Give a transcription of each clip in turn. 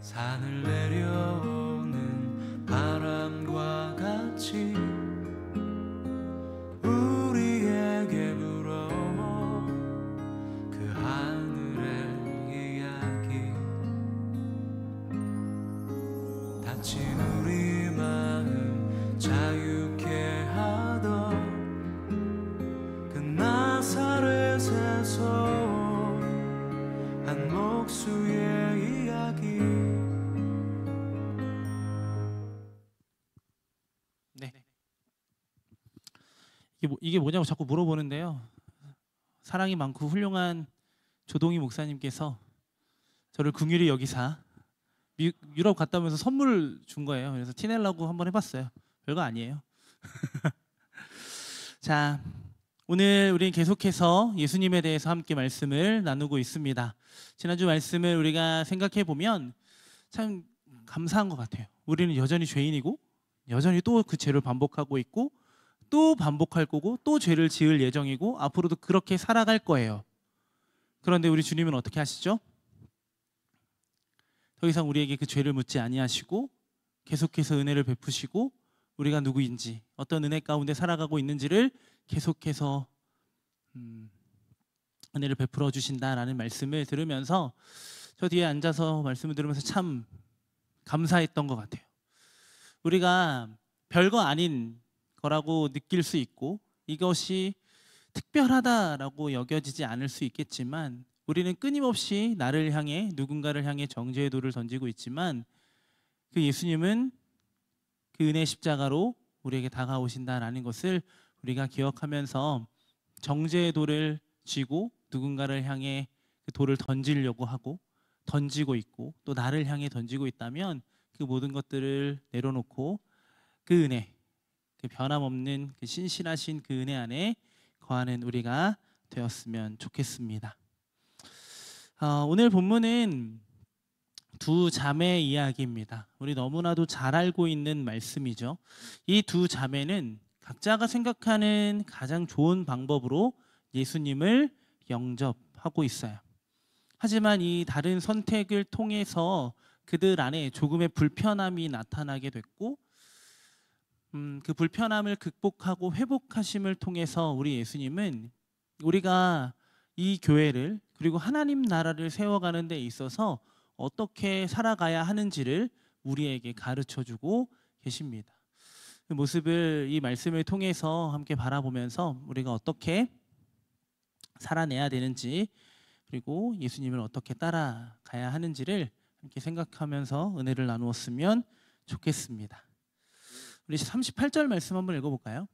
산을 내려오는 바람과 같이 우리에게 불어온 그 하늘의 이야기, 다친 우리 마음 자유케 하던 그 나사렛에서 한 목수의 이야기. 이게 뭐냐고 자꾸 물어보는데요. 사랑이 많고 훌륭한 조동희 목사님께서 저를 긍휼히 여기사 유럽 갔다 오면서 선물을 준 거예요. 그래서 티내려고 한번 해봤어요. 별거 아니에요. 자, 오늘 우리는 계속해서 예수님에 대해서 함께 말씀을 나누고 있습니다. 지난주 말씀을 우리가 생각해 보면 참 감사한 것 같아요. 우리는 여전히 죄인이고 여전히 또 그 죄를 반복하고 있고 또 반복할 거고 또 죄를 지을 예정이고 앞으로도 그렇게 살아갈 거예요. 그런데 우리 주님은 어떻게 하시죠? 더 이상 우리에게 그 죄를 묻지 아니하시고 계속해서 은혜를 베푸시고 우리가 누구인지 어떤 은혜 가운데 살아가고 있는지를 계속해서 은혜를 베풀어 주신다라는 말씀을 들으면서 저 뒤에 앉아서 말씀을 들으면서 참 감사했던 것 같아요. 우리가 별거 아닌 거라고 느낄 수 있고 이것이 특별하다라고 여겨지지 않을 수 있겠지만 우리는 끊임없이 나를 향해 누군가를 향해 정죄의 돌을 던지고 있지만 그 예수님은 그 은혜 십자가로 우리에게 다가오신다라는 것을 우리가 기억하면서 정죄의 돌을 쥐고 누군가를 향해 그 돌을 던지려고 하고 던지고 있고 또 나를 향해 던지고 있다면 그 모든 것들을 내려놓고 그 은혜, 그 변함없는 그 신실하신 그 은혜 안에 거하는 우리가 되었으면 좋겠습니다. 오늘 본문은 두 자매의 이야기입니다. 우리 너무나도 잘 알고 있는 말씀이죠. 이 두 자매는 각자가 생각하는 가장 좋은 방법으로 예수님을 영접하고 있어요. 하지만 이 다른 선택을 통해서 그들 안에 조금의 불편함이 나타나게 됐고 그 불편함을 극복하고 회복하심을 통해서 우리 예수님은 우리가 이 교회를 그리고 하나님 나라를 세워가는 데 있어서 어떻게 살아가야 하는지를 우리에게 가르쳐주고 계십니다. 그 모습을 이 말씀을 통해서 함께 바라보면서 우리가 어떻게 살아내야 되는지 그리고 예수님을 어떻게 따라가야 하는지를 함께 생각하면서 은혜를 나누었으면 좋겠습니다. 우리 38절 말씀 한번 읽어볼까요?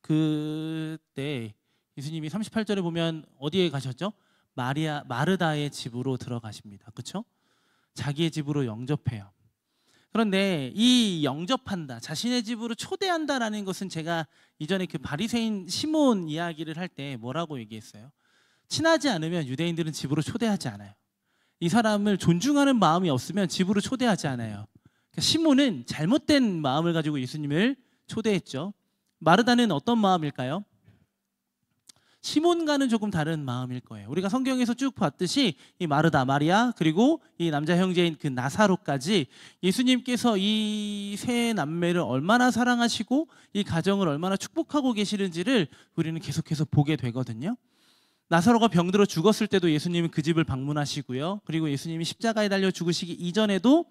그때 예수님이 38절에 보면 어디에 가셨죠? 마르다의 집으로 들어가십니다. 그렇죠? 자기의 집으로 영접해요. 그런데 이 영접한다, 자신의 집으로 초대한다라는 것은 제가 이전에 그 바리새인 시몬 이야기를 할 때 뭐라고 얘기했어요? 친하지 않으면 유대인들은 집으로 초대하지 않아요. 이 사람을 존중하는 마음이 없으면 집으로 초대하지 않아요. 그러니까 시몬은 잘못된 마음을 가지고 예수님을 초대했죠. 마르다는 어떤 마음일까요? 시몬과는 조금 다른 마음일 거예요. 우리가 성경에서 쭉 봤듯이 이 마르다, 마리아 그리고 이 남자 형제인 그 나사로까지 예수님께서 이 세 남매를 얼마나 사랑하시고 이 가정을 얼마나 축복하고 계시는지를 우리는 계속해서 보게 되거든요. 나사로가 병들어 죽었을 때도 예수님은 그 집을 방문하시고요. 그리고 예수님이 십자가에 달려 죽으시기 이전에도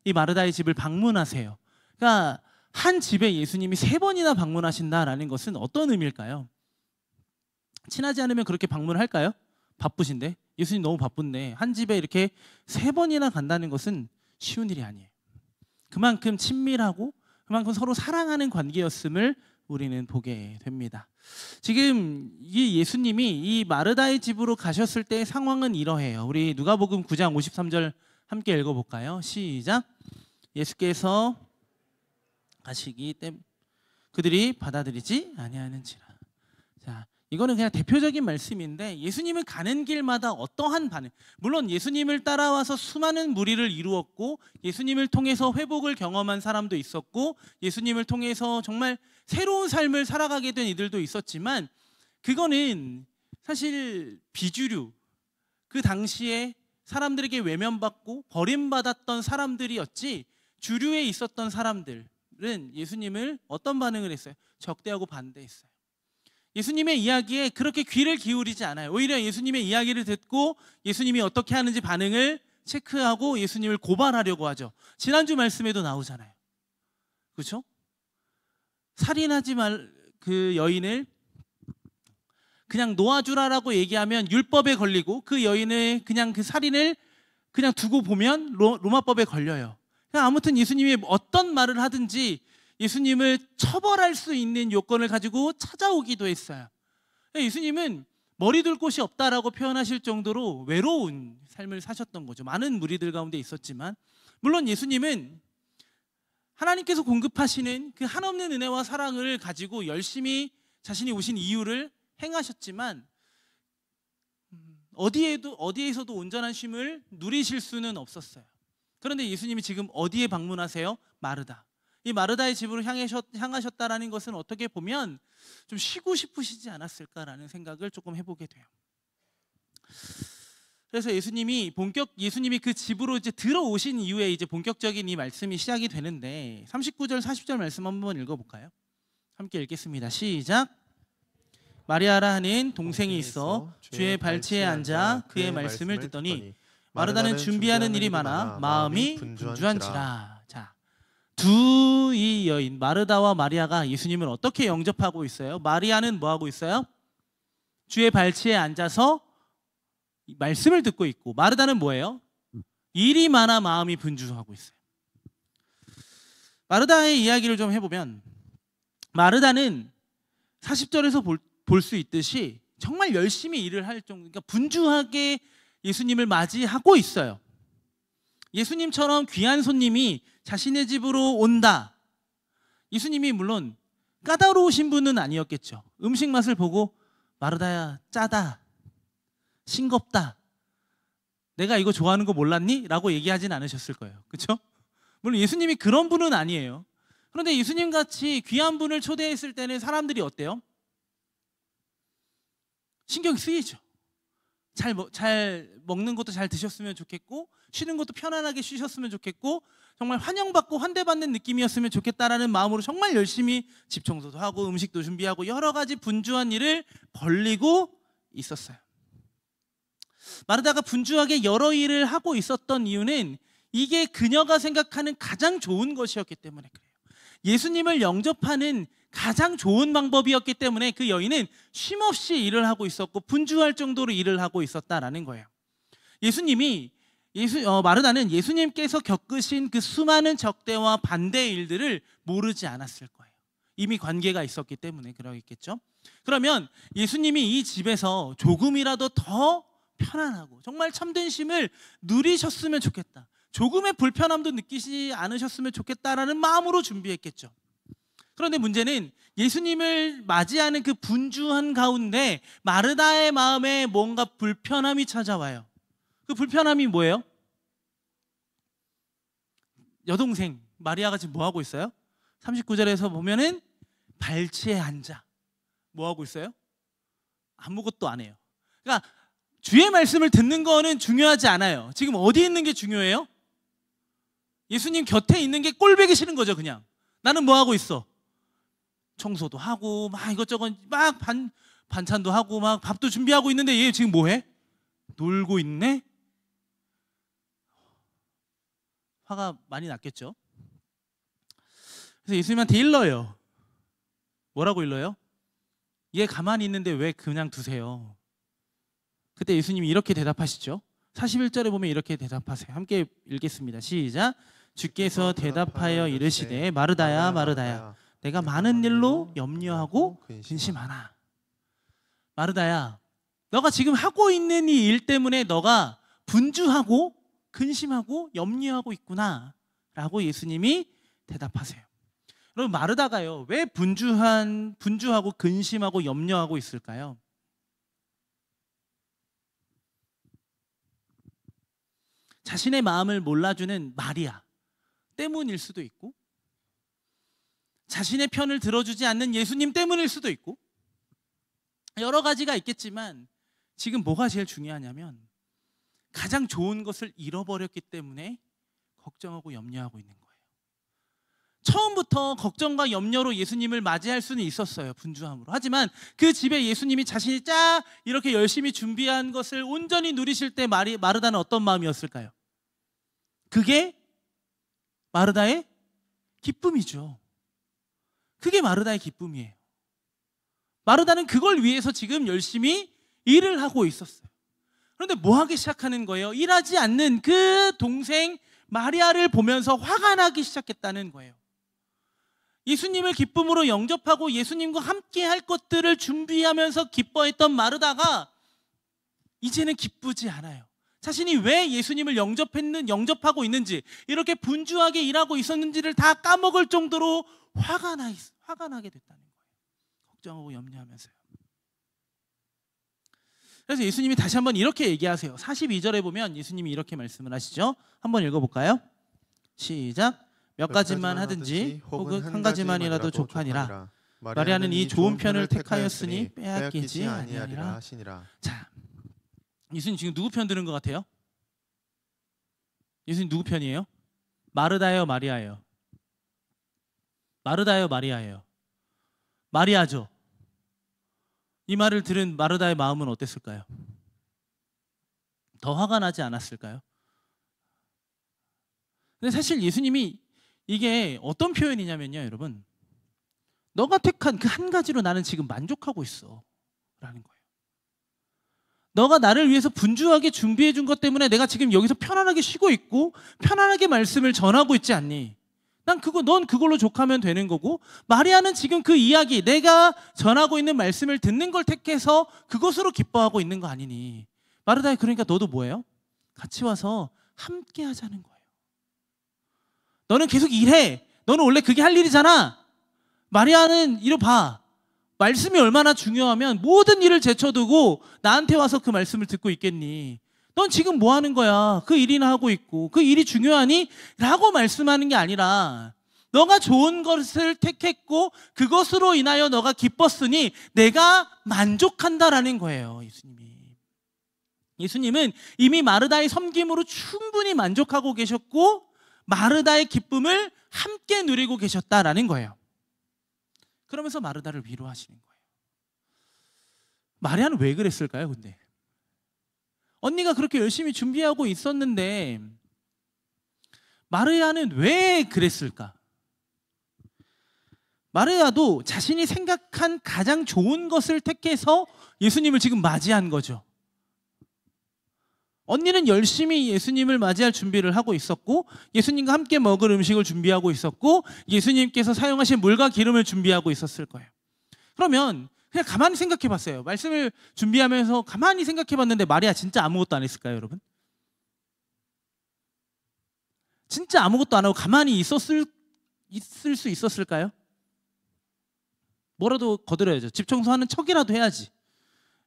이 마르다의 집을 방문하세요. 그러니까 한 집에 예수님이 3번이나 방문하신다라는 것은 어떤 의미일까요? 친하지 않으면 그렇게 방문할까요? 바쁘신데 예수님 너무 바쁜데 한 집에 이렇게 3번이나 간다는 것은 쉬운 일이 아니에요. 그만큼 친밀하고 그만큼 서로 사랑하는 관계였음을 우리는 보게 됩니다. 지금 이 예수님이 이 마르다의 집으로 가셨을 때의 상황은 이러해요. 우리 누가복음 9장 53절 함께 읽어볼까요? 시작. 예수께서 가시기 때문에 그들이 받아들이지 아니하는지라. 자, 이거는 그냥 대표적인 말씀인데 예수님은 가는 길마다 어떠한 반응, 물론 예수님을 따라와서 수많은 무리를 이루었고 예수님을 통해서 회복을 경험한 사람도 있었고 예수님을 통해서 정말 새로운 삶을 살아가게 된 이들도 있었지만 그거는 사실 비주류, 그 당시에 사람들에게 외면받고 버림받았던 사람들이었지, 주류에 있었던 사람들은 예수님을 어떤 반응을 했어요? 적대하고 반대했어요. 예수님의 이야기에 그렇게 귀를 기울이지 않아요. 오히려 예수님의 이야기를 듣고 예수님이 어떻게 하는지 반응을 체크하고 예수님을 고발하려고 하죠. 지난주 말씀에도 나오잖아요. 그렇죠? 살인하지 말 그 여인을 그냥 놓아주라라고 얘기하면 율법에 걸리고, 그 여인을 그냥 그 살인을 그냥 두고 보면 로마법에 걸려요. 아무튼 예수님이 어떤 말을 하든지 예수님을 처벌할 수 있는 요건을 가지고 찾아오기도 했어요. 예수님은 머리 둘 곳이 없다라고 표현하실 정도로 외로운 삶을 사셨던 거죠. 많은 무리들 가운데 있었지만, 물론 예수님은 하나님께서 공급하시는 그 한없는 은혜와 사랑을 가지고 열심히 자신이 오신 이유를 행하셨지만 어디에서도 온전한 쉼을 누리실 수는 없었어요. 그런데 예수님이 지금 어디에 방문하세요? 마르다. 이 마르다의 집으로 향하셨다라는 것은 어떻게 보면 좀 쉬고 싶으시지 않았을까라는 생각을 조금 해보게 돼요. 그래서 예수님이 그 집으로 이제 들어오신 이후에 이제 본격적인 이 말씀이 시작이 되는데, 39절 40절 말씀 한번 읽어볼까요? 함께 읽겠습니다. 시작. 마리아라 하는 동생이 있어 주의 발치에 앉아 그의 말씀을 듣더니 마르다는 준비하는 일이 많아 마음이 분주한지라. 자, 이 여인 마르다와 마리아가 예수님을 어떻게 영접하고 있어요? 마리아는 뭐 하고 있어요? 주의 발치에 앉아서 말씀을 듣고 있고, 마르다는 뭐예요? 일이 많아 마음이 분주하고 있어요. 마르다의 이야기를 좀 해보면, 마르다는 40절에서 볼 수 있듯이 정말 열심히 일을 할 정도, 그러니까 분주하게 예수님을 맞이하고 있어요. 예수님처럼 귀한 손님이 자신의 집으로 온다. 예수님이 물론 까다로우신 분은 아니었겠죠. 음식 맛을 보고 마르다야 짜다, 싱겁다, 내가 이거 좋아하는 거 몰랐니? 라고 얘기하진 않으셨을 거예요. 그렇죠? 물론 예수님이 그런 분은 아니에요. 그런데 예수님같이 귀한 분을 초대했을 때는 사람들이 어때요? 신경 쓰이죠. 잘 먹는 것도 잘 드셨으면 좋겠고, 쉬는 것도 편안하게 쉬셨으면 좋겠고, 정말 환영받고 환대받는 느낌이었으면 좋겠다라는 마음으로 정말 열심히 집 청소도 하고 음식도 준비하고 여러 가지 분주한 일을 벌리고 있었어요. 마르다가 분주하게 여러 일을 하고 있었던 이유는 이게 그녀가 생각하는 가장 좋은 것이었기 때문에 그래요. 예수님을 영접하는 가장 좋은 방법이었기 때문에 그 여인은 쉼없이 일을 하고 있었고 분주할 정도로 일을 하고 있었다라는 거예요. 마르다는 예수님께서 겪으신 그 수많은 적대와 반대의 일들을 모르지 않았을 거예요. 이미 관계가 있었기 때문에 그러겠죠. 그러면 예수님이 이 집에서 조금이라도 더 편안하고 정말 참된 쉼을 누리셨으면 좋겠다, 조금의 불편함도 느끼지 않으셨으면 좋겠다라는 마음으로 준비했겠죠. 그런데 문제는 예수님을 맞이하는 그 분주한 가운데 마르다의 마음에 뭔가 불편함이 찾아와요. 그 불편함이 뭐예요? 여동생 마리아가 지금 뭐 하고 있어요? 39절에서 보면은 발치에 앉아 뭐 하고 있어요? 아무것도 안 해요. 그러니까 주의 말씀을 듣는 거는 중요하지 않아요. 지금 어디 있는 게 중요해요? 예수님 곁에 있는 게 꼴보기 싫은 거죠. 그냥 나는 뭐 하고 있어? 청소도 하고 막 이것저것 막 반찬도 하고 막 밥도 준비하고 있는데 얘 지금 뭐해? 놀고 있네? 화가 많이 났겠죠. 그래서 예수님한테 일러요. 뭐라고 일러요? 얘 가만히 있는데 왜 그냥 두세요? 그때 예수님이 이렇게 대답하시죠. 41절에 보면 이렇게 대답하세요. 함께 읽겠습니다. 시작. 주께서 대답하여 이르시되 마르다야 마르다야 내가 많은 일로 염려하고 근심하나. 마르다야, 너가 지금 하고 있는 이 일 때문에 너가 분주하고 근심하고 염려하고 있구나 라고 예수님이 대답하세요. 여러분, 마르다가요 왜 분주하고 근심하고 염려하고 있을까요? 자신의 마음을 몰라주는 마리아 때문일 수도 있고, 자신의 편을 들어주지 않는 예수님 때문일 수도 있고, 여러 가지가 있겠지만 지금 뭐가 제일 중요하냐면 가장 좋은 것을 잃어버렸기 때문에 걱정하고 염려하고 있는 거예요. 처음부터 걱정과 염려로 예수님을 맞이할 수는 있었어요. 분주함으로. 하지만 그 집에 예수님이 자신이 쫙 이렇게 열심히 준비한 것을 온전히 누리실 때 마르다는 어떤 마음이었을까요? 그게 마르다의 기쁨이죠. 그게 마르다의 기쁨이에요. 마르다는 그걸 위해서 지금 열심히 일을 하고 있었어요. 그런데 뭐 하기 시작하는 거예요? 일하지 않는 그 동생 마리아를 보면서 화가 나기 시작했다는 거예요. 예수님을 기쁨으로 영접하고 예수님과 함께 할 것들을 준비하면서 기뻐했던 마르다가 이제는 기쁘지 않아요. 자신이 왜 예수님을 영접하고 있는지, 이렇게 분주하게 일하고 있었는지를 다 까먹을 정도로 화가 나게 됐다는 거예요. 걱정하고 염려하면서요. 그래서 예수님이 다시 한번 이렇게 얘기하세요. 42절에 보면 예수님이 이렇게 말씀을 하시죠. 한번 읽어볼까요? 시작. 몇 가지만 하든지 혹은 한 가지만이라도 족하니라. 마리아는 이 좋은 편을 택하였으니 빼앗기지 아니하리라 하시니라. 자, 예수님 지금 누구 편 드는 것 같아요? 예수님 누구 편이에요? 마르다예요, 마리아예요? 마르다예요, 마리아예요? 마리아죠. 이 말을 들은 마르다의 마음은 어땠을까요? 더 화가 나지 않았을까요? 근데 사실 예수님이 이게 어떤 표현이냐면요, 여러분, 너가 택한 그 한 가지로 나는 지금 만족하고 있어 라는 거예요. 너가 나를 위해서 분주하게 준비해 준 것 때문에 내가 지금 여기서 편안하게 쉬고 있고 편안하게 말씀을 전하고 있지 않니? 넌 그걸로 족하면 되는 거고, 마리아는 지금 그 이야기, 내가 전하고 있는 말씀을 듣는 걸 택해서 그것으로 기뻐하고 있는 거 아니니? 마르다야, 그러니까 너도 뭐예요? 같이 와서 함께 하자는 거예요. 너는 계속 일해. 너는 원래 그게 할 일이잖아. 마리아는 이리 봐. 말씀이 얼마나 중요하면 모든 일을 제쳐두고 나한테 와서 그 말씀을 듣고 있겠니? 넌 지금 뭐 하는 거야? 그 일이나 하고 있고. 그 일이 중요하니? 라고 말씀하는 게 아니라, 너가 좋은 것을 택했고 그것으로 인하여 너가 기뻤으니 내가 만족한다라는 거예요. 예수님은 이미 마르다의 섬김으로 충분히 만족하고 계셨고 마르다의 기쁨을 함께 누리고 계셨다라는 거예요. 그러면서 마르다를 위로하시는 거예요. 마리아는 왜 그랬을까요, 근데? 언니가 그렇게 열심히 준비하고 있었는데 마리아는 왜 그랬을까? 마리아도 자신이 생각한 가장 좋은 것을 택해서 예수님을 지금 맞이한 거죠. 언니는 열심히 예수님을 맞이할 준비를 하고 있었고, 예수님과 함께 먹을 음식을 준비하고 있었고, 예수님께서 사용하신 물과 기름을 준비하고 있었을 거예요. 그러면 그냥 가만히 생각해 봤어요. 말씀을 준비하면서 가만히 생각해 봤는데 마리아 진짜 아무것도 안 했을까요, 여러분? 진짜 아무것도 안 하고 가만히 있을 수 있었을까요? 뭐라도 거들어야죠. 집 청소하는 척이라도 해야지.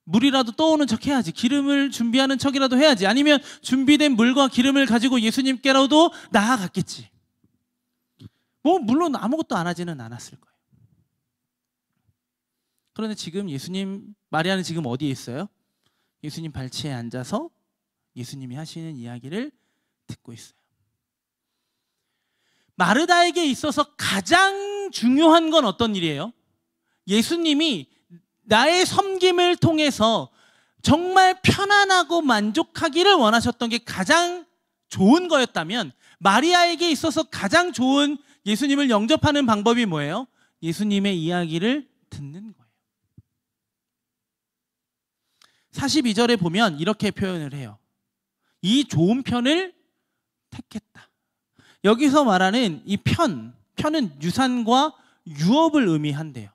물이라도 떠오는 척 해야지. 기름을 준비하는 척이라도 해야지. 아니면 준비된 물과 기름을 가지고 예수님께로도 나아갔겠지. 물론 아무것도 안 하지는 않았을 거예요. 그런데 지금 마리아는 지금 어디에 있어요? 예수님 발치에 앉아서 예수님이 하시는 이야기를 듣고 있어요. 마르다에게 있어서 가장 중요한 건 어떤 일이에요? 예수님이 나의 섬김을 통해서 정말 편안하고 만족하기를 원하셨던 게 가장 좋은 거였다면, 마리아에게 있어서 가장 좋은 예수님을 영접하는 방법이 뭐예요? 예수님의 이야기를 듣는 거예요. 42절에 보면 이렇게 표현을 해요. 이 좋은 편을 택했다. 여기서 말하는 이 편은 유산과 유업을 의미한대요.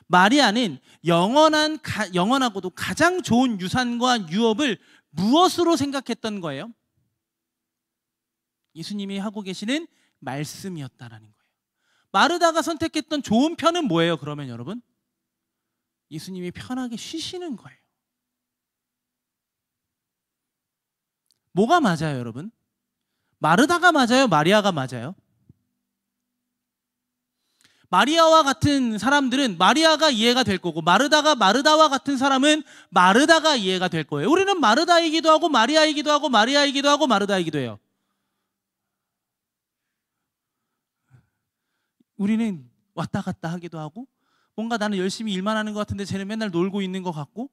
마리아는 영원하고도 가장 좋은 유산과 유업을 무엇으로 생각했던 거예요? 예수님이 하고 계시는 말씀이었다라는 거예요. 마르다가 선택했던 좋은 편은 뭐예요, 그러면 여러분? 예수님이 편하게 쉬시는 거예요. 뭐가 맞아요, 여러분? 마르다가 맞아요, 마리아가 맞아요? 마리아와 같은 사람들은 마리아가 이해가 될 거고, 마르다가 마르다와 같은 사람은 마르다가 이해가 될 거예요. 우리는 마르다이기도 하고 마리아이기도 하고 마리아이기도 하고 마르다이기도 해요. 우리는 왔다 갔다 하기도 하고, 뭔가 나는 열심히 일만 하는 것 같은데 쟤는 맨날 놀고 있는 것 같고,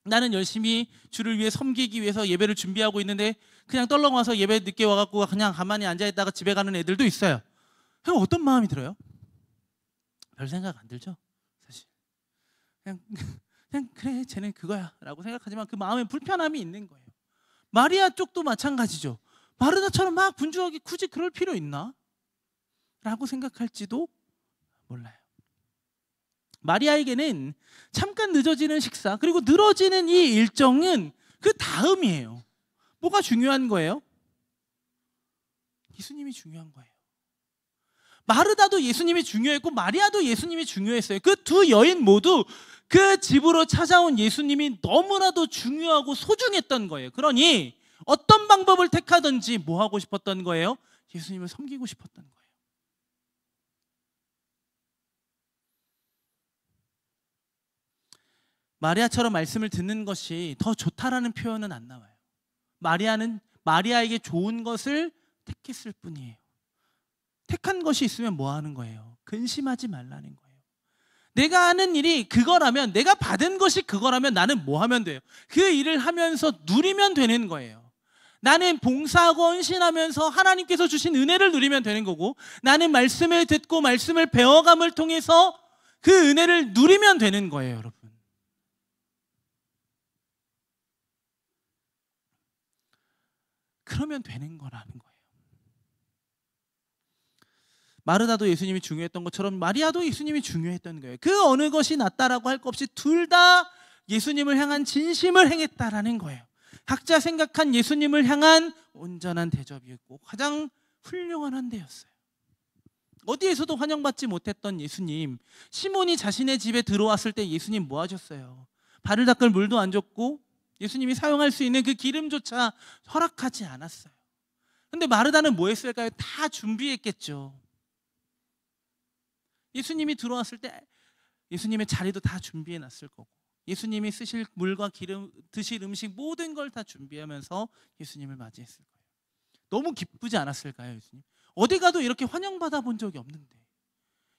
나는 열심히 주를 위해 섬기기 위해서 예배를 준비하고 있는데 그냥 떨렁 와서 예배 늦게 와갖고 그냥 가만히 앉아있다가 집에 가는 애들도 있어요. 그럼 어떤 마음이 들어요? 별 생각 안 들죠? 사실 그냥 그래 쟤는 그거야 라고 생각하지만 그 마음에 불편함이 있는 거예요. 마리아 쪽도 마찬가지죠. 마르다처럼 막 분주하게 굳이 그럴 필요 있나? 라고 생각할지도 몰라요. 마리아에게는 잠깐 늦어지는 식사, 그리고 늘어지는 이 일정은 그 다음이에요. 뭐가 중요한 거예요? 예수님이 중요한 거예요. 마르다도 예수님이 중요했고 마리아도 예수님이 중요했어요. 그 두 여인 모두 그 집으로 찾아온 예수님이 너무나도 중요하고 소중했던 거예요. 그러니 어떤 방법을 택하든지 뭐 하고 싶었던 거예요? 예수님을 섬기고 싶었던 거예요. 마리아처럼 말씀을 듣는 것이 더 좋다라는 표현은 안 나와요. 마리아는 마리아에게 좋은 것을 택했을 뿐이에요. 택한 것이 있으면 뭐 하는 거예요? 근심하지 말라는 거예요. 내가 하는 일이 그거라면, 내가 받은 것이 그거라면 나는 뭐 하면 돼요? 그 일을 하면서 누리면 되는 거예요. 나는 봉사하고 헌신하면서 하나님께서 주신 은혜를 누리면 되는 거고, 나는 말씀을 듣고 말씀을 배워감을 통해서 그 은혜를 누리면 되는 거예요, 여러분. 그러면 되는 거라는 거예요. 마르다도 예수님이 중요했던 것처럼 마리아도 예수님이 중요했던 거예요. 그 어느 것이 낫다라고 할 것 없이 둘 다 예수님을 향한 진심을 행했다라는 거예요. 각자 생각한 예수님을 향한 온전한 대접이었고 가장 훌륭한 환대였어요. 어디에서도 환영받지 못했던 예수님, 시몬이 자신의 집에 들어왔을 때 예수님 뭐 하셨어요? 발을 닦을 물도 안 줬고 예수님이 사용할 수 있는 그 기름조차 허락하지 않았어요. 근데 마르다는 뭐 했을까요? 다 준비했겠죠. 예수님이 들어왔을 때 예수님의 자리도 다 준비해 놨을 거고, 예수님이 쓰실 물과 기름, 드실 음식 모든 걸 다 준비하면서 예수님을 맞이했을 거예요. 너무 기쁘지 않았을까요, 예수님? 어디 가도 이렇게 환영받아 본 적이 없는데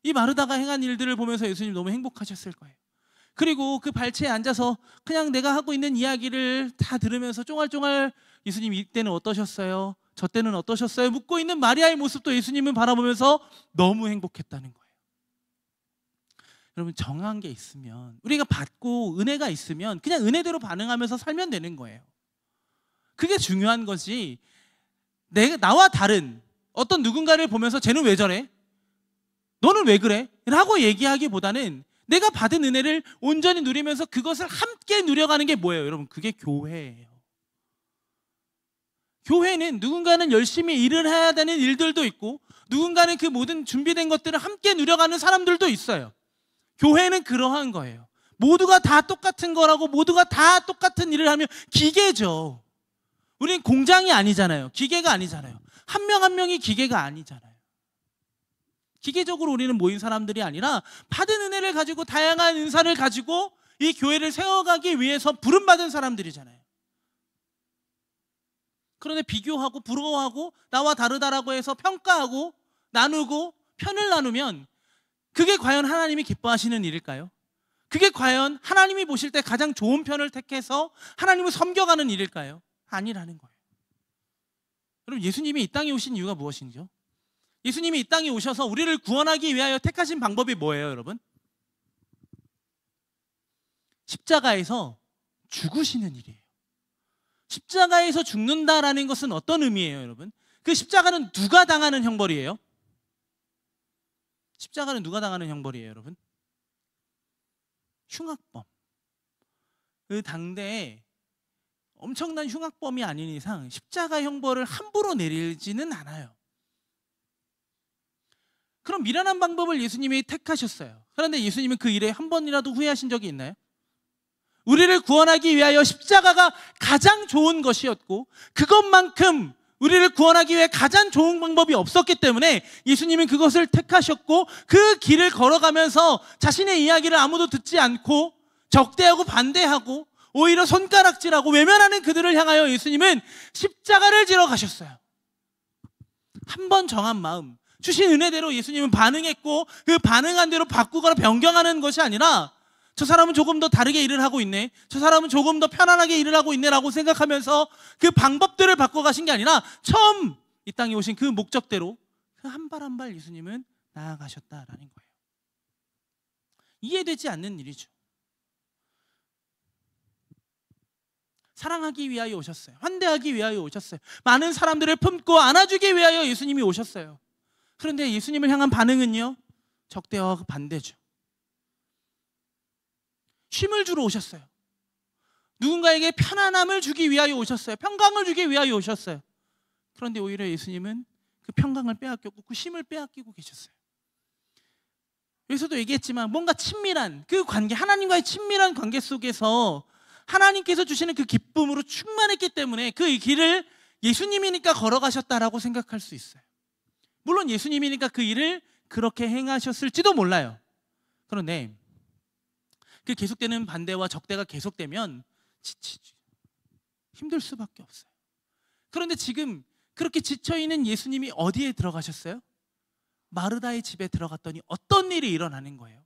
이 마르다가 행한 일들을 보면서 예수님 너무 행복하셨을 거예요. 그리고 그 발치에 앉아서 그냥 내가 하고 있는 이야기를 다 들으면서 쫑알쫑알 예수님 이때는 어떠셨어요? 저 때는 어떠셨어요? 묻고 있는 마리아의 모습도 예수님은 바라보면서 너무 행복했다는 거예요. 여러분, 정한 게 있으면, 우리가 받고 은혜가 있으면 그냥 은혜대로 반응하면서 살면 되는 거예요. 그게 중요한 거지, 나와 다른 어떤 누군가를 보면서 쟤는 왜 저래? 너는 왜 그래? 라고 얘기하기보다는 내가 받은 은혜를 온전히 누리면서 그것을 함께 누려가는 게 뭐예요, 여러분? 그게 교회예요. 교회는 누군가는 열심히 일을 해야 되는 일들도 있고, 누군가는 그 모든 준비된 것들을 함께 누려가는 사람들도 있어요. 교회는 그러한 거예요. 모두가 다 똑같은 거라고, 모두가 다 똑같은 일을 하면 기계죠. 우리는 공장이 아니잖아요. 기계가 아니잖아요. 한 명 한 명이 기계가 아니잖아요. 기계적으로 우리는 모인 사람들이 아니라 받은 은혜를 가지고 다양한 은사를 가지고 이 교회를 세워가기 위해서 부름받은 사람들이잖아요. 그런데 비교하고 부러워하고 나와 다르다라고 해서 평가하고 나누고 편을 나누면 그게 과연 하나님이 기뻐하시는 일일까요? 그게 과연 하나님이 보실 때 가장 좋은 편을 택해서 하나님을 섬겨가는 일일까요? 아니라는 거예요. 여러분, 예수님이 이 땅에 오신 이유가 무엇인지요? 예수님이 이 땅에 오셔서 우리를 구원하기 위하여 택하신 방법이 뭐예요, 여러분? 십자가에서 죽으시는 일이에요. 십자가에서 죽는다라는 것은 어떤 의미예요, 여러분? 그 십자가는 누가 당하는 형벌이에요? 십자가는 누가 당하는 형벌이에요, 여러분? 흉악범. 그 당대에 엄청난 흉악범이 아닌 이상 십자가 형벌을 함부로 내리지는 않아요. 그럼 미련한 방법을 예수님이 택하셨어요. 그런데 예수님은 그 일에 한 번이라도 후회하신 적이 있나요? 우리를 구원하기 위하여 십자가가 가장 좋은 것이었고, 그것만큼 우리를 구원하기 위해 가장 좋은 방법이 없었기 때문에 예수님은 그것을 택하셨고 그 길을 걸어가면서 자신의 이야기를 아무도 듣지 않고 적대하고 반대하고 오히려 손가락질하고 외면하는 그들을 향하여 예수님은 십자가를 지러 가셨어요. 한 번 정한 마음, 주신 은혜대로 예수님은 반응했고 그 반응한 대로 바꾸거나 변경하는 것이 아니라 저 사람은 조금 더 다르게 일을 하고 있네, 저 사람은 조금 더 편안하게 일을 하고 있네 라고 생각하면서 그 방법들을 바꿔가신 게 아니라 처음 이 땅에 오신 그 목적대로 그 한 발 한 발 예수님은 나아가셨다라는 거예요. 이해되지 않는 일이죠. 사랑하기 위하여 오셨어요. 환대하기 위하여 오셨어요. 많은 사람들을 품고 안아주기 위하여 예수님이 오셨어요. 그런데 예수님을 향한 반응은요, 적대와 반대죠. 쉼을 주러 오셨어요. 누군가에게 편안함을 주기 위하여 오셨어요. 평강을 주기 위하여 오셨어요. 그런데 오히려 예수님은 그 평강을 빼앗겼고 그 쉼을 빼앗기고 계셨어요. 여기서도 얘기했지만 뭔가 친밀한 그 관계, 하나님과의 친밀한 관계 속에서 하나님께서 주시는 그 기쁨으로 충만했기 때문에 그 길을 예수님이니까 걸어가셨다라고 생각할 수 있어요. 물론 예수님이니까 그 일을 그렇게 행하셨을지도 몰라요. 그런데 그 계속되는 반대와 적대가 계속되면 지치죠. 힘들 수밖에 없어요. 그런데 지금 그렇게 지쳐있는 예수님이 어디에 들어가셨어요? 마르다의 집에 들어갔더니 어떤 일이 일어나는 거예요?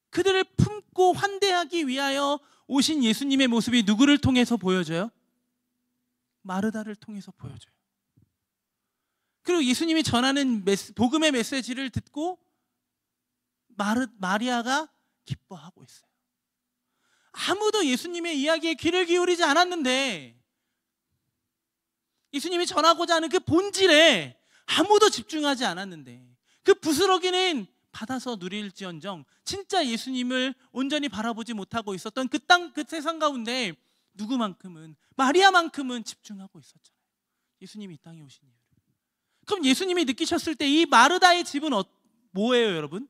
그들을 품고 환대하기 위하여 오신 예수님의 모습이 누구를 통해서 보여져요? 마르다를 통해서 보여져요. 그리고 예수님이 전하는 복음의 메시지를 듣고 마리아가 기뻐하고 있어요. 아무도 예수님의 이야기에 귀를 기울이지 않았는데 예수님이 전하고자 하는 그 본질에 아무도 집중하지 않았는데 그 부스러기는 받아서 누릴지언정 진짜 예수님을 온전히 바라보지 못하고 있었던 그 땅, 그 세상 가운데 누구만큼은, 마리아만큼은 집중하고 있었잖아요. 예수님이 이 땅에 오신 이유를. 그럼 예수님이 느끼셨을 때 이 마르다의 집은 뭐예요, 여러분?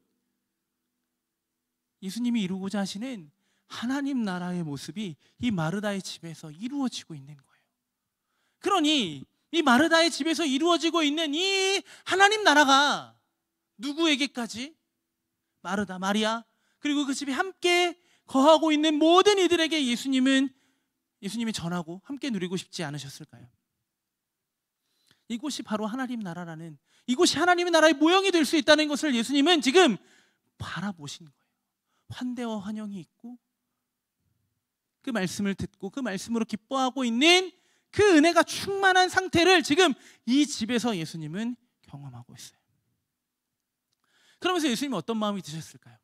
예수님이 이루고자 하시는 하나님 나라의 모습이 이 마르다의 집에서 이루어지고 있는 거예요. 그러니 이 마르다의 집에서 이루어지고 있는 이 하나님 나라가 누구에게까지? 마르다, 마리아, 그리고 그 집에 함께 거하고 있는 모든 이들에게 예수님이 전하고 함께 누리고 싶지 않으셨을까요? 이곳이 바로 하나님 나라라는, 이곳이 하나님의 나라의 모형이 될 수 있다는 것을 예수님은 지금 바라보신 거예요. 환대와 환영이 있고 그 말씀을 듣고 그 말씀으로 기뻐하고 있는 그 은혜가 충만한 상태를 지금 이 집에서 예수님은 경험하고 있어요. 그러면서 예수님은 어떤 마음이 드셨을까요?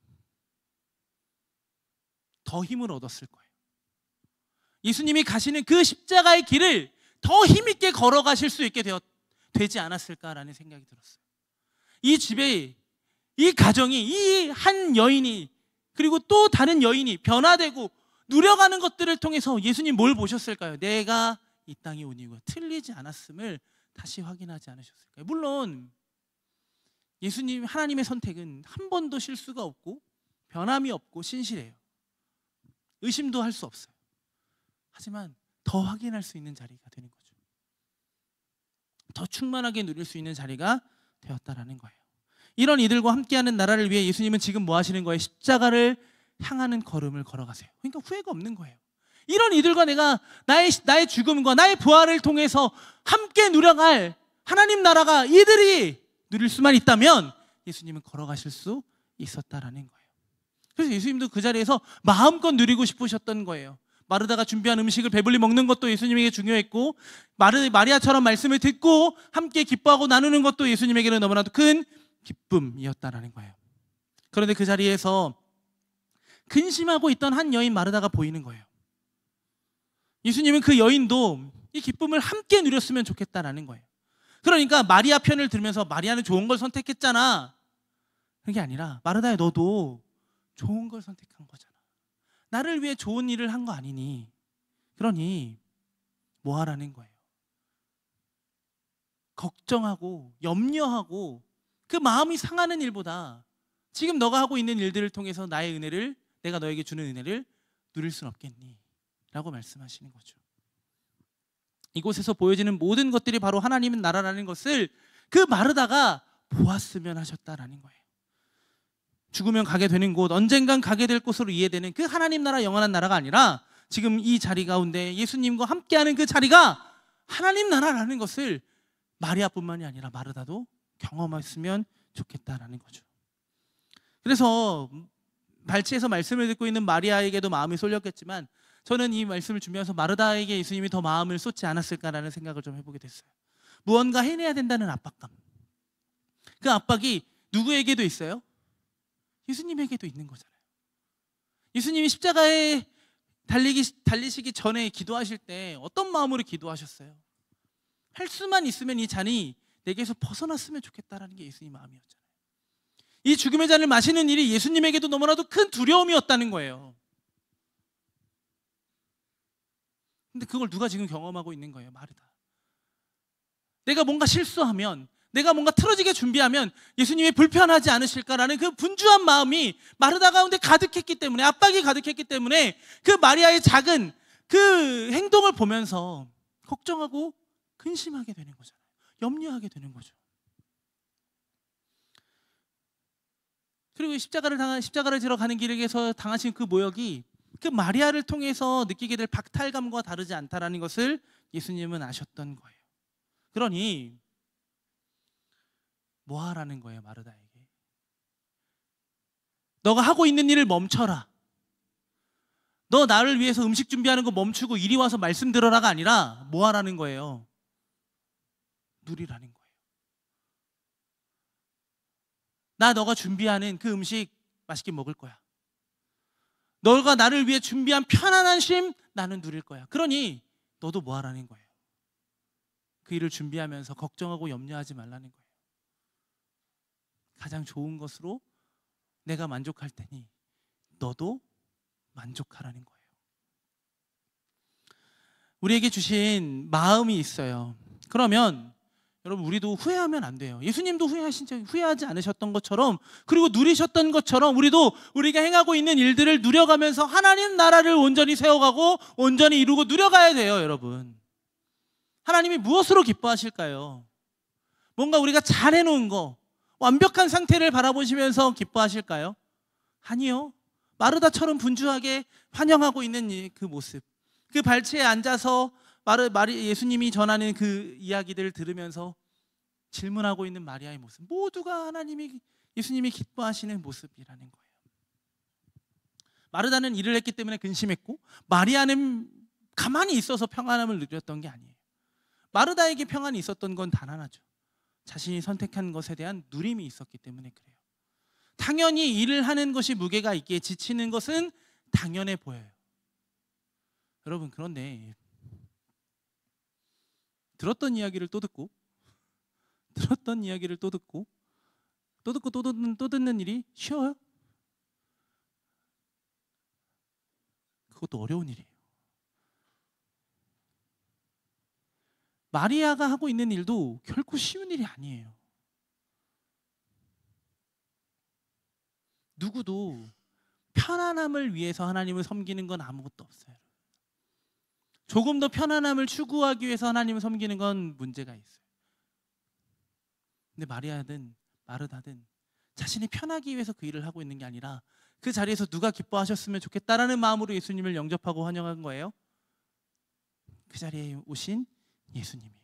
더 힘을 얻었을 거예요. 예수님이 가시는 그 십자가의 길을 더 힘있게 걸어가실 수 있게 되지 않았을까라는 생각이 들었어요. 이 집에, 이 가정이, 이 한 여인이 그리고 또 다른 여인이 변화되고 누려가는 것들을 통해서 예수님 뭘 보셨을까요? 내가 이 땅에 온 이유가 틀리지 않았음을 다시 확인하지 않으셨을까요? 물론 예수님, 하나님의 선택은 한 번도 실수가 없고 변함이 없고 신실해요. 의심도 할 수 없어요. 하지만 더 확인할 수 있는 자리가 되는 거죠. 더 충만하게 누릴 수 있는 자리가 되었다라는 거예요. 이런 이들과 함께하는 나라를 위해 예수님은 지금 뭐 하시는 거예요? 십자가를 향하는 걸음을 걸어가세요. 그러니까 후회가 없는 거예요. 이런 이들과 내가 나의 죽음과 나의 부활을 통해서 함께 누려갈 하나님 나라가 이들이 누릴 수만 있다면 예수님은 걸어가실 수 있었다라는 거예요. 그래서 예수님도 그 자리에서 마음껏 누리고 싶으셨던 거예요. 마르다가 준비한 음식을 배불리 먹는 것도 예수님에게 중요했고 마리아처럼 말씀을 듣고 함께 기뻐하고 나누는 것도 예수님에게는 너무나도 큰 기쁨이었다라는 거예요. 그런데 그 자리에서 근심하고 있던 한 여인 마르다가 보이는 거예요. 예수님은 그 여인도 이 기쁨을 함께 누렸으면 좋겠다라는 거예요. 그러니까 마리아 편을 들으면서 마리아는 좋은 걸 선택했잖아, 그게 아니라 마르다야, 너도 좋은 걸 선택한 거잖아. 나를 위해 좋은 일을 한 거 아니니? 그러니 뭐 하라는 거예요? 걱정하고 염려하고 그 마음이 상하는 일보다 지금 너가 하고 있는 일들을 통해서 나의 은혜를, 내가 너에게 주는 은혜를 누릴 수는 없겠니? 라고 말씀하시는 거죠. 이곳에서 보여지는 모든 것들이 바로 하나님의 나라라는 것을 그 마르다가 보았으면 하셨다라는 거예요. 죽으면 가게 되는 곳, 언젠간 가게 될 곳으로 이해되는 그 하나님 나라, 영원한 나라가 아니라 지금 이 자리 가운데 예수님과 함께하는 그 자리가 하나님 나라라는 것을 마리아뿐만이 아니라 마르다도 경험했으면 좋겠다라는 거죠. 그래서 발치에서 말씀을 듣고 있는 마리아에게도 마음이 쏠렸겠지만 저는 이 말씀을 준비하면서 마르다에게 예수님이 더 마음을 쏟지 않았을까라는 생각을 좀 해보게 됐어요. 무언가 해내야 된다는 압박감. 그 압박이 누구에게도 있어요? 예수님에게도 있는 거잖아요. 예수님이 십자가에 달리시기 전에 기도하실 때 어떤 마음으로 기도하셨어요? 할 수만 있으면 이 잔이 내게서 벗어났으면 좋겠다라는 게 예수님 마음이었잖아요. 이 죽음의 잔을 마시는 일이 예수님에게도 너무나도 큰 두려움이었다는 거예요. 근데 그걸 누가 지금 경험하고 있는 거예요? 마르다. 내가 뭔가 실수하면, 내가 뭔가 틀어지게 준비하면 예수님이 불편하지 않으실까라는 그 분주한 마음이 마르다 가운데 가득했기 때문에, 압박이 가득했기 때문에 그 마리아의 작은 그 행동을 보면서 걱정하고 근심하게 되는 거잖아요. 염려하게 되는 거죠. 그리고 십자가를 지러 가는 길에서 당하신 그 모욕이 그 마리아를 통해서 느끼게 될 박탈감과 다르지 않다라는 것을 예수님은 아셨던 거예요. 그러니 뭐 하라는 거예요, 마르다에게? 너가 하고 있는 일을 멈춰라. 너 나를 위해서 음식 준비하는 거 멈추고 이리 와서 말씀 들어라가 아니라 뭐 하라는 거예요? 누리라는 거예요. 나 너가 준비하는 그 음식 맛있게 먹을 거야. 너가 나를 위해 준비한 편안한 쉼 나는 누릴 거야. 그러니 너도 뭐 하라는 거예요? 그 일을 준비하면서 걱정하고 염려하지 말라는 거예요. 가장 좋은 것으로 내가 만족할 테니 너도 만족하라는 거예요. 우리에게 주신 마음이 있어요. 그러면 여러분, 우리도 후회하면 안 돼요. 예수님도 후회하지 않으셨던 것처럼, 그리고 누리셨던 것처럼 우리도 우리가 행하고 있는 일들을 누려가면서 하나님 나라를 온전히 세워가고 온전히 이루고 누려가야 돼요. 여러분, 하나님이 무엇으로 기뻐하실까요? 뭔가 우리가 잘 해놓은 거, 완벽한 상태를 바라보시면서 기뻐하실까요? 아니요. 마르다처럼 분주하게 환영하고 있는 그 모습, 그 발치에 앉아서 예수님이 전하는 그 이야기들을 들으면서 질문하고 있는 마리아의 모습, 모두가 예수님이 기뻐하시는 모습이라는 거예요. 마르다는 일을 했기 때문에 근심했고, 마리아는 가만히 있어서 평안함을 누렸던 게 아니에요. 마르다에게 평안이 있었던 건 단 하나죠. 자신이 선택한 것에 대한 누림이 있었기 때문에 그래요. 당연히 일을 하는 것이 무게가 있기에 지치는 것은 당연해 보여요. 여러분, 그런데 들었던 이야기를 또 듣고 또 듣는 일이 쉬워요? 그것도 어려운 일이에요. 마리아가 하고 있는 일도 결코 쉬운 일이 아니에요. 누구도 편안함을 위해서 하나님을 섬기는 건 아무것도 없어요. 조금 더 편안함을 추구하기 위해서 하나님을 섬기는 건 문제가 있어요. 근데 마리아든 마르다든 자신이 편하기 위해서 그 일을 하고 있는 게 아니라 그 자리에서 누가 기뻐하셨으면 좋겠다라는 마음으로 예수님을 영접하고 환영한 거예요. 그 자리에 오신 예수님이요.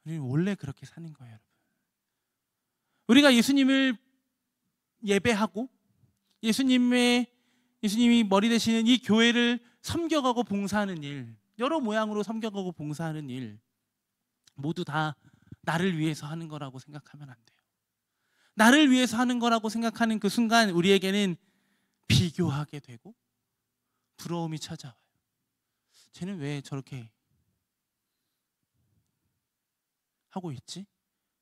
우리는 원래 그렇게 사는 거예요, 여러분. 우리가 예수님을 예배하고 예수님이 머리 되시는 이 교회를 섬겨가고 봉사하는 일, 여러 모양으로 섬겨가고 봉사하는 일, 모두 다 나를 위해서 하는 거라고 생각하면 안 돼요. 나를 위해서 하는 거라고 생각하는 그 순간 우리에게는 비교하게 되고 부러움이 찾아와요. 쟤는 왜 저렇게 하고 있지?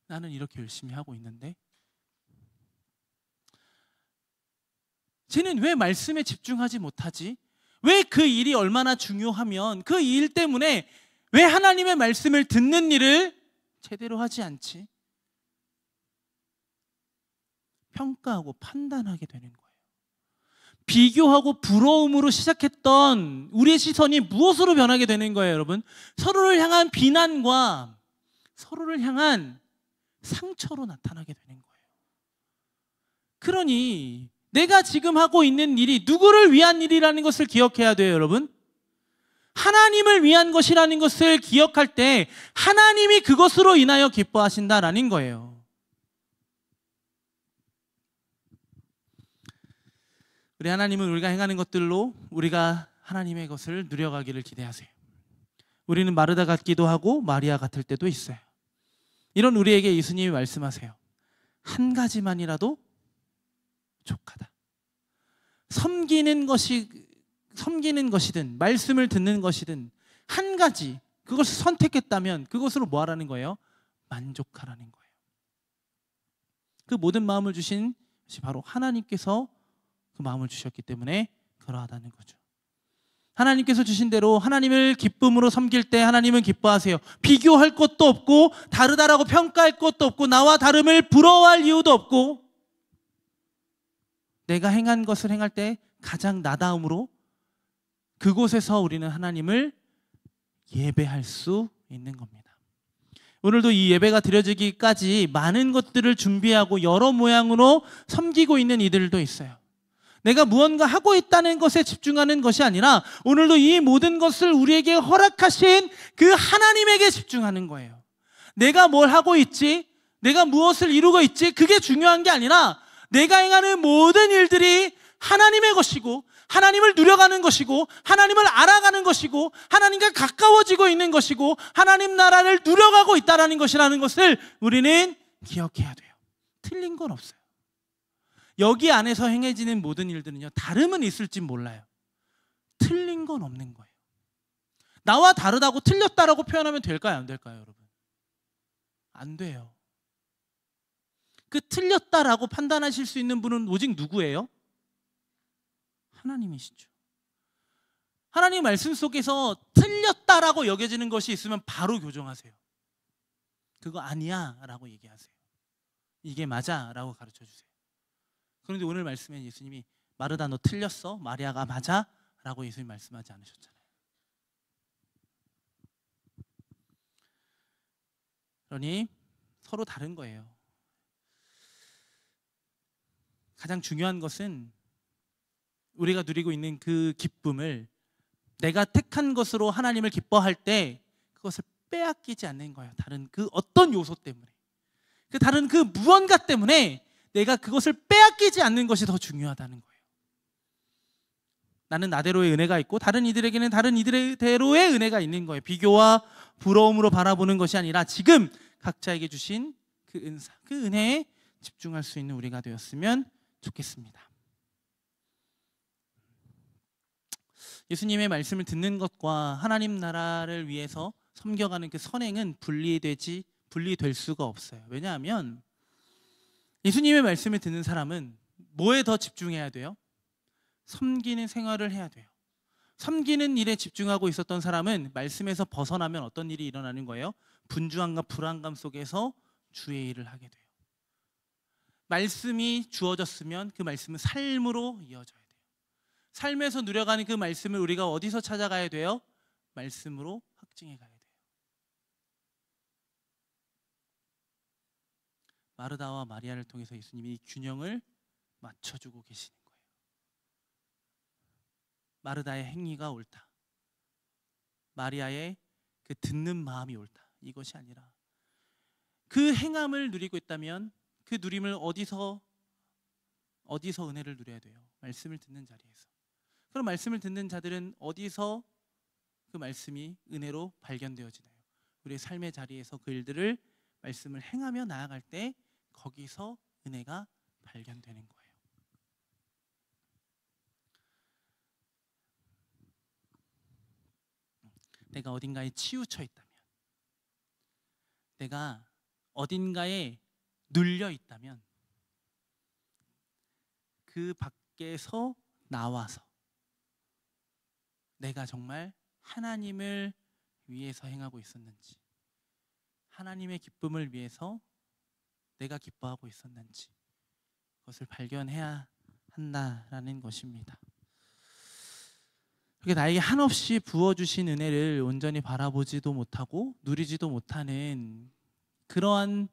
나는 이렇게 열심히 하고 있는데. 쟤는 왜 말씀에 집중하지 못하지? 왜 그 일이 얼마나 중요하면 그 일 때문에 왜 하나님의 말씀을 듣는 일을 제대로 하지 않지? 평가하고 판단하게 되는 거예요. 비교하고 부러움으로 시작했던 우리의 시선이 무엇으로 변하게 되는 거예요, 여러분? 서로를 향한 비난과 서로를 향한 상처로 나타나게 되는 거예요. 그러니 내가 지금 하고 있는 일이 누구를 위한 일이라는 것을 기억해야 돼요, 여러분. 하나님을 위한 것이라는 것을 기억할 때 하나님이 그것으로 인하여 기뻐하신다라는 거예요. 우리 하나님은 우리가 행하는 것들로 우리가 하나님의 것을 누려가기를 기대하세요. 우리는 마르다 같기도 하고 마리아 같을 때도 있어요. 이런 우리에게 예수님이 말씀하세요. 한 가지만이라도 족하다. 섬기는 것이든 말씀을 듣는 것이든 한 가지 그것을 선택했다면 그것으로 뭐 하라는 거예요? 만족하라는 거예요. 그 모든 마음을 주신 것이 바로 하나님께서 그 마음을 주셨기 때문에 그러하다는 거죠. 하나님께서 주신 대로 하나님을 기쁨으로 섬길 때 하나님은 기뻐하세요. 비교할 것도 없고 다르다라고 평가할 것도 없고 나와 다름을 부러워할 이유도 없고 내가 행한 것을 행할 때 가장 나다움으로 그곳에서 우리는 하나님을 예배할 수 있는 겁니다. 오늘도 이 예배가 드려지기까지 많은 것들을 준비하고 여러 모양으로 섬기고 있는 이들도 있어요. 내가 무언가 하고 있다는 것에 집중하는 것이 아니라 오늘도 이 모든 것을 우리에게 허락하신 그 하나님에게 집중하는 거예요. 내가 뭘 하고 있지? 내가 무엇을 이루고 있지? 그게 중요한 게 아니라 내가 행하는 모든 일들이 하나님의 것이고 하나님을 누려가는 것이고 하나님을 알아가는 것이고 하나님과 가까워지고 있는 것이고 하나님 나라를 누려가고 있다는 것이라는 것을 우리는 기억해야 돼요. 틀린 건 없어요. 여기 안에서 행해지는 모든 일들은요, 다름은 있을지 몰라요. 틀린 건 없는 거예요. 나와 다르다고 틀렸다라고 표현하면 될까요? 안 될까요, 여러분? 안 돼요. 그 틀렸다라고 판단하실 수 있는 분은 오직 누구예요? 하나님이시죠. 하나님 말씀 속에서 틀렸다라고 여겨지는 것이 있으면 바로 교정하세요. 그거 아니야 라고 얘기하세요. 이게 맞아 라고 가르쳐 주세요. 그런데 오늘 말씀에 예수님이 마르다 너 틀렸어? 마리아가 맞아? 라고 예수님 말씀하지 않으셨잖아요. 그러니 서로 다른 거예요. 가장 중요한 것은 우리가 누리고 있는 그 기쁨을 내가 택한 것으로 하나님을 기뻐할 때 그것을 빼앗기지 않는 거예요. 다른 그 어떤 요소 때문에, 그 다른 그 무언가 때문에 내가 그것을 빼앗기지 않는 것이 더 중요하다는 거예요. 나는 나대로의 은혜가 있고 다른 이들에게는 다른 이들대로의 은혜가 있는 거예요. 비교와 부러움으로 바라보는 것이 아니라 지금 각자에게 주신 그 은사, 그 은혜에 집중할 수 있는 우리가 되었으면 좋겠습니다. 예수님의 말씀을 듣는 것과 하나님 나라를 위해서 섬겨가는 그 선행은 분리될 수가 없어요. 왜냐하면 예수님의 말씀을 듣는 사람은 뭐에 더 집중해야 돼요? 섬기는 생활을 해야 돼요. 섬기는 일에 집중하고 있었던 사람은 말씀에서 벗어나면 어떤 일이 일어나는 거예요? 분주함과 불안감 속에서 주의 일을 하게 돼요. 말씀이 주어졌으면 그 말씀은 삶으로 이어져야 돼요. 삶에서 누려가는 그 말씀을 우리가 어디서 찾아가야 돼요? 말씀으로 확증해 가야 돼요. 마르다와 마리아를 통해서 예수님이 이 균형을 맞춰주고 계시는 거예요. 마르다의 행위가 옳다, 마리아의 그 듣는 마음이 옳다, 이것이 아니라 그 행함을 누리고 있다면 그 누림을 어디서 은혜를 누려야 돼요? 말씀을 듣는 자리에서. 그럼 말씀을 듣는 자들은 어디서 그 말씀이 은혜로 발견되어지나요? 우리의 삶의 자리에서 그 일들을 말씀을 행하며 나아갈 때 거기서 은혜가 발견되는 거예요. 내가 어딘가에 치우쳐 있다면, 내가 어딘가에 눌려 있다면 그 밖에서 나와서 내가 정말 하나님을 위해서 행하고 있었는지, 하나님의 기쁨을 위해서 내가 기뻐하고 있었는지 그것을 발견해야 한다라는 것입니다. 그게 나에게 한없이 부어주신 은혜를 온전히 바라보지도 못하고 누리지도 못하는 그러한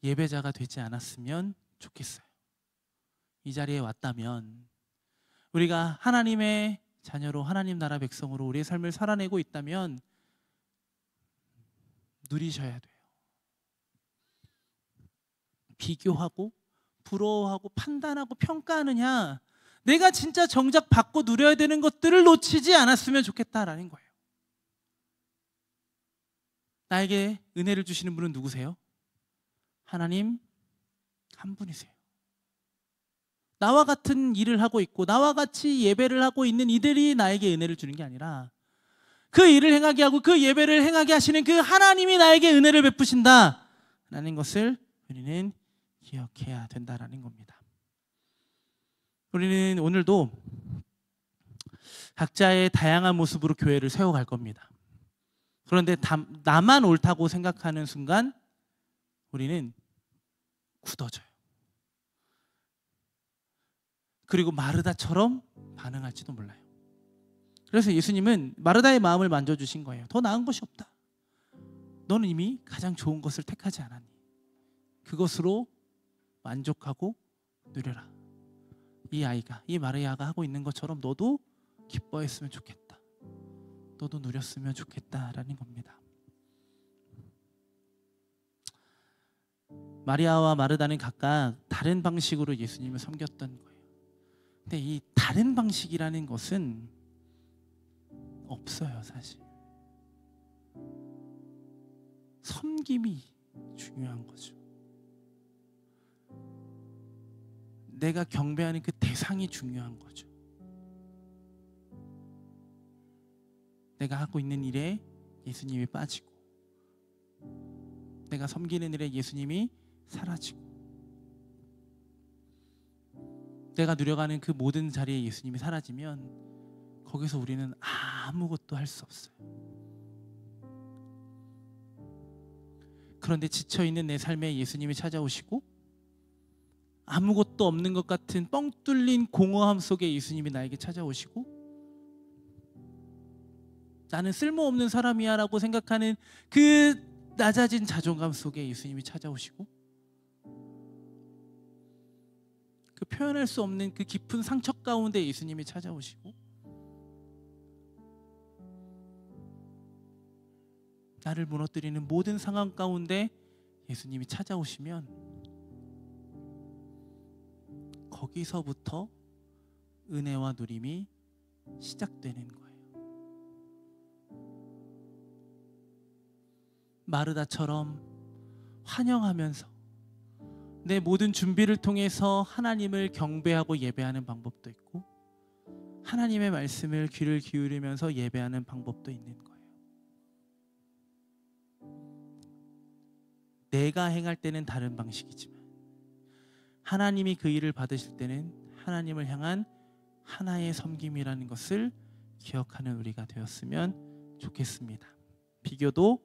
예배자가 되지 않았으면 좋겠어요. 이 자리에 왔다면 우리가 하나님의 자녀로 하나님 나라 백성으로 우리의 삶을 살아내고 있다면 누리셔야 돼요. 비교하고 부러워하고 판단하고 평가하느냐, 내가 진짜 정작 받고 누려야 되는 것들을 놓치지 않았으면 좋겠다라는 거예요. 나에게 은혜를 주시는 분은 누구세요? 하나님 한 분이세요. 나와 같은 일을 하고 있고 나와 같이 예배를 하고 있는 이들이 나에게 은혜를 주는 게 아니라 그 일을 행하게 하고 그 예배를 행하게 하시는 그 하나님이 나에게 은혜를 베푸신다라는 것을 우리는 기억해야 된다라는 겁니다. 우리는 오늘도 각자의 다양한 모습으로 교회를 세워갈 겁니다. 그런데 나만 옳다고 생각하는 순간 우리는 굳어져요. 그리고 마르다처럼 반응할지도 몰라요. 그래서 예수님은 마르다의 마음을 만져주신 거예요. 더 나은 것이 없다. 너는 이미 가장 좋은 것을 택하지 않았니? 그것으로 만족하고 누려라. 이 아이가, 이 마리아가 하고 있는 것처럼 너도 기뻐했으면 좋겠다. 너도 누렸으면 좋겠다라는 겁니다. 마리아와 마르다는 각각 다른 방식으로 예수님을 섬겼던 거예요. 근데 이 다른 방식이라는 것은 없어요, 사실. 섬김이 중요한 거죠. 내가 경배하는 그 대상이 중요한 거죠. 내가 하고 있는 일에 예수님이 빠지고 내가 섬기는 일에 예수님이 사라지고 내가 누려가는 그 모든 자리에 예수님이 사라지면 거기서 우리는 아무것도 할 수 없어요. 그런데 지쳐있는 내 삶에 예수님이 찾아오시고 아무것도 없는 것 같은 뻥 뚫린 공허함 속에 예수님이 나에게 찾아오시고 나는 쓸모없는 사람이야 라고 생각하는 그 낮아진 자존감 속에 예수님이 찾아오시고 그 표현할 수 없는 그 깊은 상처 가운데 예수님이 찾아오시고 나를 무너뜨리는 모든 상황 가운데 예수님이 찾아오시면 거기서부터 은혜와 누림이 시작되는 거예요. 마르다처럼 환영하면서 내 모든 준비를 통해서 하나님을 경배하고 예배하는 방법도 있고 하나님의 말씀을 귀를 기울이면서 예배하는 방법도 있는 거예요. 내가 행할 때는 다른 방식이지만 하나님이 그 일을 받으실 때는 하나님을 향한 하나의 섬김이라는 것을 기억하는 우리가 되었으면 좋겠습니다. 비교도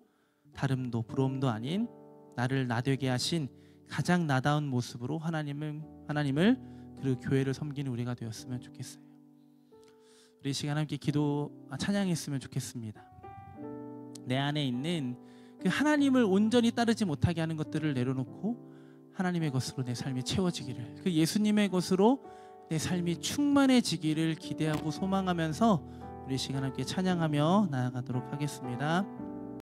다름도 부러움도 아닌 나를 나되게 하신 가장 나다운 모습으로 하나님을 그리고 교회를 섬기는 우리가 되었으면 좋겠어요. 우리 시간 함께 찬양했으면 좋겠습니다. 내 안에 있는 그 하나님을 온전히 따르지 못하게 하는 것들을 내려놓고 하나님의 것으로 내 삶이 채워지기를, 그 예수님의 것으로 내 삶이 충만해지기를 기대하고 소망하면서 우리 시간 함께 찬양하며 나아가도록 하겠습니다.